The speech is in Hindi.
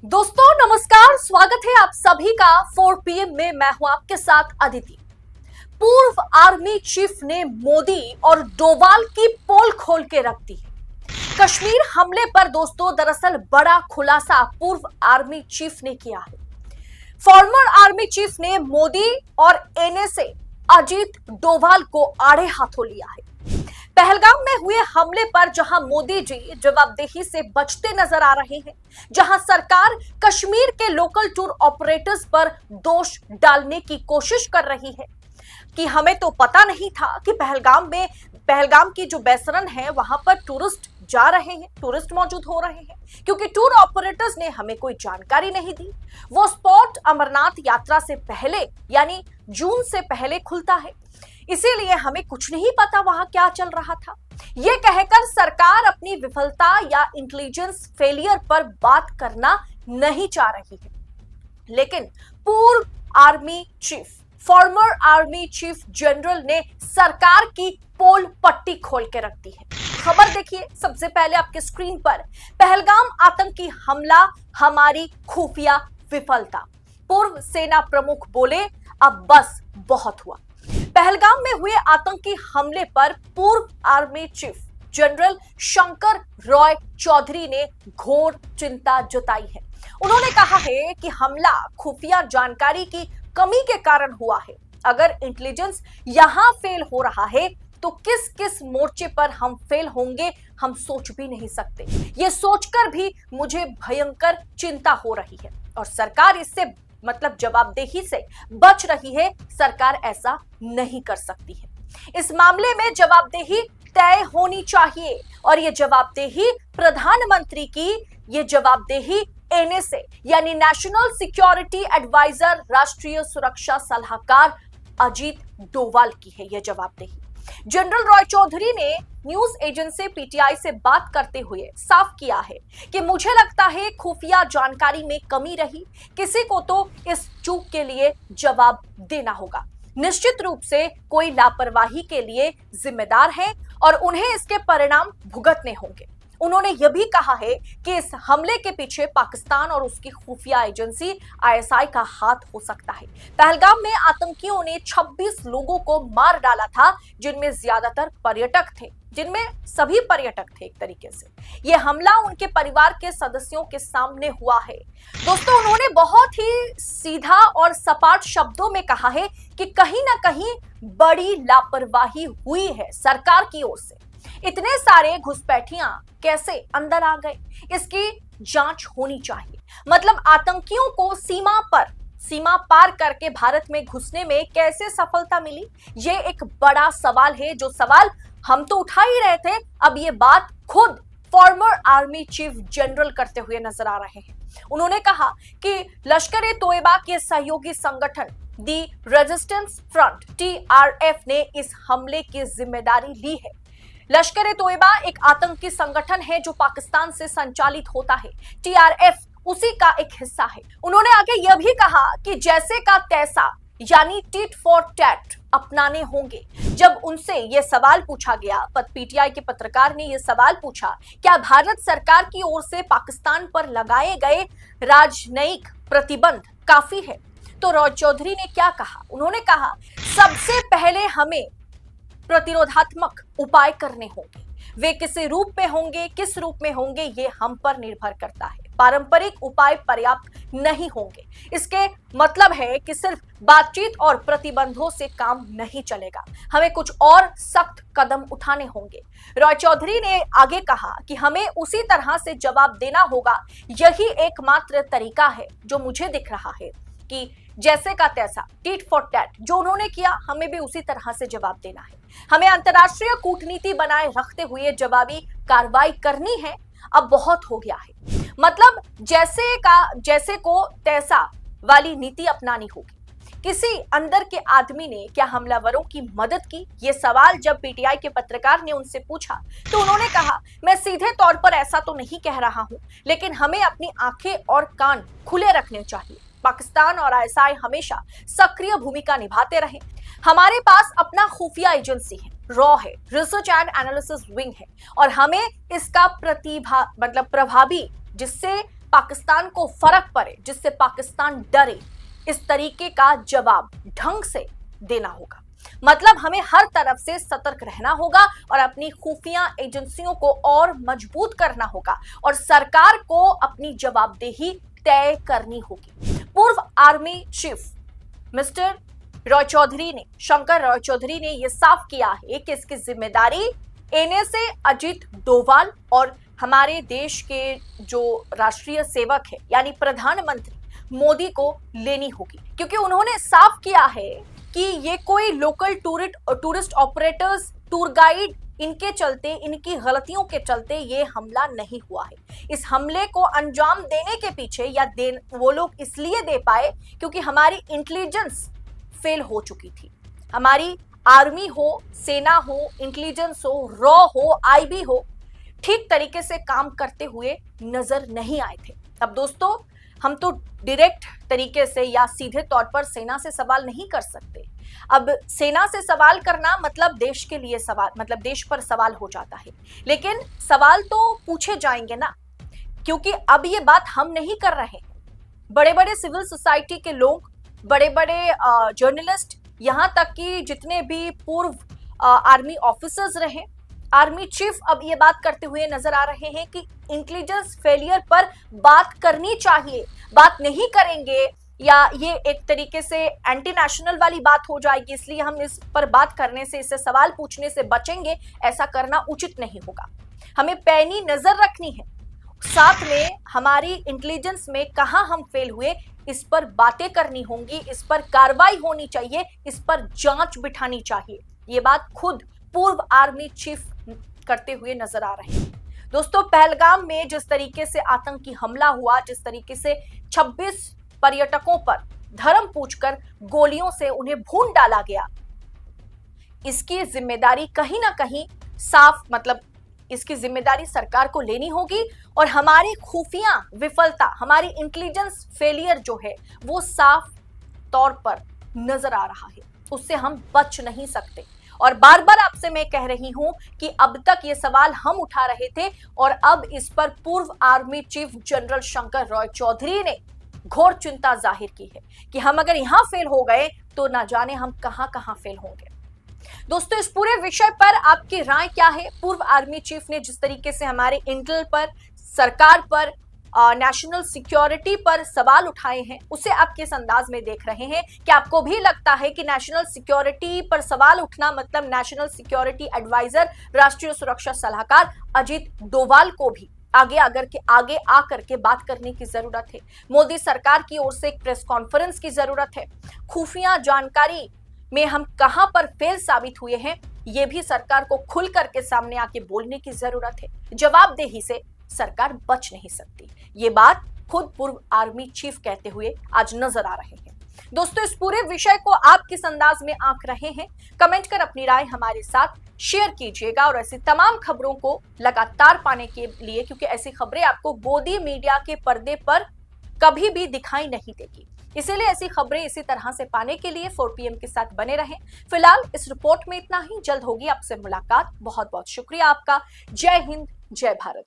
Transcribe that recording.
दोस्तों नमस्कार, स्वागत है आप सभी का 4 PM में। मैं हूं आपके साथ अदिति। पूर्व आर्मी चीफ ने मोदी और डोवाल की पोल खोल के रख दी। कश्मीर हमले पर दोस्तों दरअसल बड़ा खुलासा पूर्व आर्मी चीफ ने किया है। फॉर्मर आर्मी चीफ ने मोदी और एनएसए अजीत डोभाल को आड़े हाथों लिया है। पहलगाम में हुए हमले पर जहां मोदी जी जवाबदेही से बचते नजर आ रहे हैं, जहां सरकार कश्मीर के लोकल टूर ऑपरेटर्स पर दोष डालने की कोशिश कर रही है कि हमें तो पता नहीं था कि पहलगाम की जो बेसरन है वहां पर टूरिस्ट जा रहे हैं, टूरिस्ट मौजूद हो रहे हैं, क्योंकि टूर ऑपरेटर्स ने हमें कोई जानकारी नहीं दी। वो स्पॉट अमरनाथ यात्रा से पहले यानी जून से पहले खुलता है, इसीलिए हमें कुछ नहीं पता वहां क्या चल रहा था। यह कहकर सरकार अपनी विफलता या इंटेलिजेंस फेलियर पर बात करना नहीं चाह रही है, लेकिन पूर्व army chief, farmer army chief general ने सरकार की पोल पट्टी खोल के रख दी है। खबर देखिए सबसे पहले आपके स्क्रीन पर। पहलगाम आतंकी हमला हमारी खुफिया विफलता। पूर्व सेना प्रमुख बोले अब बस बहुत हुआ। पहलगाम में हुए आतंकी हमले पर पूर्व army chief general Shankar Roy Chaudhary ने घोर चिंता जताई है। उन्होंने कहा है कि हमला खुफिया जानकारी की कमी के कारण हुआ है। अगर इंटेलिजेंस यहां फेल हो रहा है तो किस किस मोर्चे पर हम फेल होंगे हम सोच भी नहीं सकते। ये सोचकर भी मुझे भयंकर चिंता हो रही है और सरकार इससे जवाबदेही से बच रही है। सरकार ऐसा नहीं कर सकती है। इस मामले में जवाबदेही तय होनी चाहिए और ये जवाबदेही प्रधानमंत्री की, ये जवाबदेही एनएसए यानी नेशनल सिक्योरिटी एडवाइजर, राष्ट्रीय सुरक्षा सलाहकार अजीत डोभाल की है। यह जवाबदेही जनरल रॉय चौधरी ने न्यूज एजेंसी पीटीआई से बात करते हुए साफ किया है कि मुझे लगता है खुफिया जानकारी में कमी रही, किसी को तो इस चूक के लिए जवाब देना होगा। निश्चित रूप से कोई लापरवाही के लिए जिम्मेदार है और उन्हें इसके परिणाम भुगतने होंगे। उन्होंने यह भी कहा है कि इस हमले के पीछे पाकिस्तान और उसकी खुफिया एजेंसी आईएसआई का हाथ हो सकता है। पहलगाम में आतंकियों ने 26 लोगों को मार डाला था, जिनमें ज्यादातर पर्यटक थे, जिनमें सभी पर्यटक थे एक तरीके से। यह हमला उनके परिवार के सदस्यों के सामने हुआ है। दोस्तों उन्होंने बहुत ही सीधा और सपाट शब्दों में कहा है कि कहीं ना कहीं बड़ी लापरवाही हुई है सरकार की ओर से। इतने सारे घुसपैठियां कैसे अंदर आ गए, इसकी जांच होनी चाहिए। आतंकियों को सीमा पार करके भारत में घुसने में कैसे सफलता मिली, ये एक बड़ा सवाल है, जो सवाल हम तो उठा ही रहे थे। अब ये बात खुद फॉर्मर आर्मी चीफ जनरल करते हुए नजर आ रहे हैं। उन्होंने कहा कि लश्कर-ए-तोयबा के सहयोगी संगठन दी रेजिस्टेंस फ्रंट TRF ने इस हमले की जिम्मेदारी ली है। लश्कर-ए-तोयबा एक आतंकी संगठन है जो पाकिस्तान से संचालित होता है। TRF उसी का एक हिस्सा है। उन्होंने आगे यह भी कहा कि जैसे का तैसा यानी टिट फॉर टैट अपनाने होंगे। जब उनसे यह सवाल पूछा गया, पीटीआई के पत्रकार ने यह सवाल पूछा, क्या भारत सरकार की ओर से पाकिस्तान पर लगाए गए राजनयिक प्रतिबंध काफी है, तो रॉय चौधरी ने क्या कहा? उन्होंने कहा सबसे पहले हमें प्रतिरोधात्मक उपाय करने होंगे। वे किस रूप में होंगे ये हम पर निर्भर करता है। पारंपरिक उपाय पर्याप्त नहीं होंगे। इसके मतलब है कि सिर्फ बातचीत और प्रतिबंधों से काम नहीं चलेगा, हमें कुछ और सख्त कदम उठाने होंगे। रॉय चौधरी ने आगे कहा कि हमें उसी तरह से जवाब देना होगा। यही एकमात्र तरीका है जो मुझे दिख रहा है कि जैसे का तैसा, टिट फॉर टैट, जो उन्होंने किया हमें भी उसी तरह से जवाब देना है। हमें अंतर्राष्ट्रीय कूटनीति बनाए रखते हुए जवाबी कार्रवाई करनी है। अब बहुत हो गया है, जैसे को तैसा वाली नीति अपनानी होगी। किसी अंदर के आदमी ने क्या हमलावरों की मदद की? ये सवाल जब पीटीआई के पत्रकार ने उनसे पूछा तो उन्होंने कहा मैं सीधे तौर पर ऐसा तो नहीं कह रहा हूं, लेकिन हमें अपनी आंखें और कान खुले रखने चाहिए। पाकिस्तान और आईएसआई हमेशा सक्रिय भूमिका निभाते रहे। हमारे पास अपना खुफिया एजेंसी है, रॉ है, रिसर्च एंड एनालिसिस विंग है और हमें इसका प्रभावी जिससे पाकिस्तान को फर्क पड़े, जिससे पाकिस्तान डरे, इस तरीके का जवाब ढंग से देना होगा। मतलब हमें हर तरफ से सतर्क रहना होगा और अपनी खुफिया एजेंसियों को और मजबूत करना होगा और सरकार को अपनी जवाबदेही तय करनी होगी। पूर्व army chief mister Roy Chaudhary ने, शंकर रॉय चौधरी ने यह साफ किया है कि इसकी जिम्मेदारी एनएसए अजीत डोभाल और हमारे देश के जो राष्ट्रीय सेवक है यानी प्रधानमंत्री मोदी को लेनी होगी, क्योंकि उन्होंने साफ किया है कि ये कोई local tourist operators, tour guide, इनके चलते, इनकी गलतियों के चलते ये हमला नहीं हुआ है। इस हमले को अंजाम देने के पीछे वो लोग इसलिए दे पाए क्योंकि हमारी इंटेलिजेंस फेल हो चुकी थी। हमारी आर्मी हो, सेना हो, इंटेलिजेंस हो, रॉ हो, आईबी हो, ठीक तरीके से काम करते हुए नजर नहीं आए थे। अब दोस्तों, हम तो डायरेक्ट तरीके से या सीधे तौर पर सेना से सवाल नहीं कर सकते। अब सेना से सवाल करना मतलब देश के लिए सवाल, मतलब देश पर सवाल हो जाता है, लेकिन सवाल तो पूछे जाएंगे ना, क्योंकि अब ये बात हम नहीं कर रहे हैं। बड़े बड़े सिविल सोसाइटी के लोग, बड़े बड़े जर्नलिस्ट, यहाँ तक कि जितने भी पूर्व आर्मी ऑफिसर्स रहे, आर्मी चीफ अब ये बात करते हुए नजर आ रहे हैं कि इंटेलिजेंस फेलियर पर बात करनी चाहिए। बात नहीं करेंगे या ये एक तरीके से एंटी नेशनल वाली बात हो जाएगी, इसलिए हम इस पर बात करने से, इससे सवाल पूछने से बचेंगे, ऐसा करना उचित नहीं होगा। हमें पैनी नजर रखनी है, साथ में हमारी इंटेलिजेंस में कहां हम फेल हुए इस पर बातें करनी होंगी, इस पर कार्रवाई होनी चाहिए, इस पर जांच बिठानी चाहिए। ये बात खुद पूर्व आर्मी चीफ करते हुए नजर आ रहे हैं। दोस्तों, पहलगाम में जिस तरीके से आतंकी हमला हुआ, जिस तरीके से 26 पर्यटकों पर धर्म पूछकर गोलियों से उन्हें भून डाला गया, इसकी जिम्मेदारी कहीं ना कहीं साफ, मतलब इसकी जिम्मेदारी सरकार को लेनी होगी और हमारी खुफिया विफलता, हमारी इंटेलिजेंस फेलियर जो है वो साफ तौर पर नजर आ रहा है, उससे हम बच नहीं सकते। और बार बार आपसे मैं कह रही हूं कि अब तक ये सवाल हम उठा रहे थे और अब इस पर पूर्व army chief general Shankar Roy Chaudhary ने घोर चिंता जाहिर की है कि हम अगर यहां फेल हो गए तो ना जाने हम कहां कहां फेल होंगे। दोस्तों, इस पूरे विषय पर आपकी राय क्या है? पूर्व आर्मी चीफ ने जिस तरीके से हमारे इंटेल पर, सरकार पर, नेशनल सिक्योरिटी पर सवाल उठाए हैं, उसे आप किस अंदाज में देख रहे हैं? क्या आपको भी लगता है कि नेशनल सिक्योरिटी पर सवाल उठना मतलब नेशनल सिक्योरिटी एडवाइजर, राष्ट्रीय सुरक्षा सलाहकार अजीत डोभाल को भी आगे आकर के बात करने की जरूरत है? मोदी सरकार की ओर से एक प्रेस कॉन्फ्रेंस की जरूरत है। खुफिया जानकारी में हम कहां पर फेल साबित हुए हैं, यह भी सरकार को खुल करके सामने आके बोलने की जरूरत है। जवाबदेही से सरकार बच नहीं सकती, ये बात खुद पूर्व आर्मी चीफ कहते हुए आज नजर आ रहे हैं। दोस्तों, इस पूरे विषय को आप किस अंदाज में आंक रहे हैं? कमेंट कर अपनी राय हमारे साथ शेयर कीजिएगा और ऐसी तमाम खबरों को लगातार पाने के लिए, क्योंकि ऐसी खबरें आपको गोदी मीडिया के पर्दे पर कभी भी दिखाई नहीं देगी, इसीलिए ऐसी खबरें इसी तरह से पाने के लिए 4 PM के साथ बने रहें। फिलहाल इस रिपोर्ट में इतना ही, जल्द होगी आपसे मुलाकात। बहुत बहुत शुक्रिया आपका। जय हिंद, जय भारत।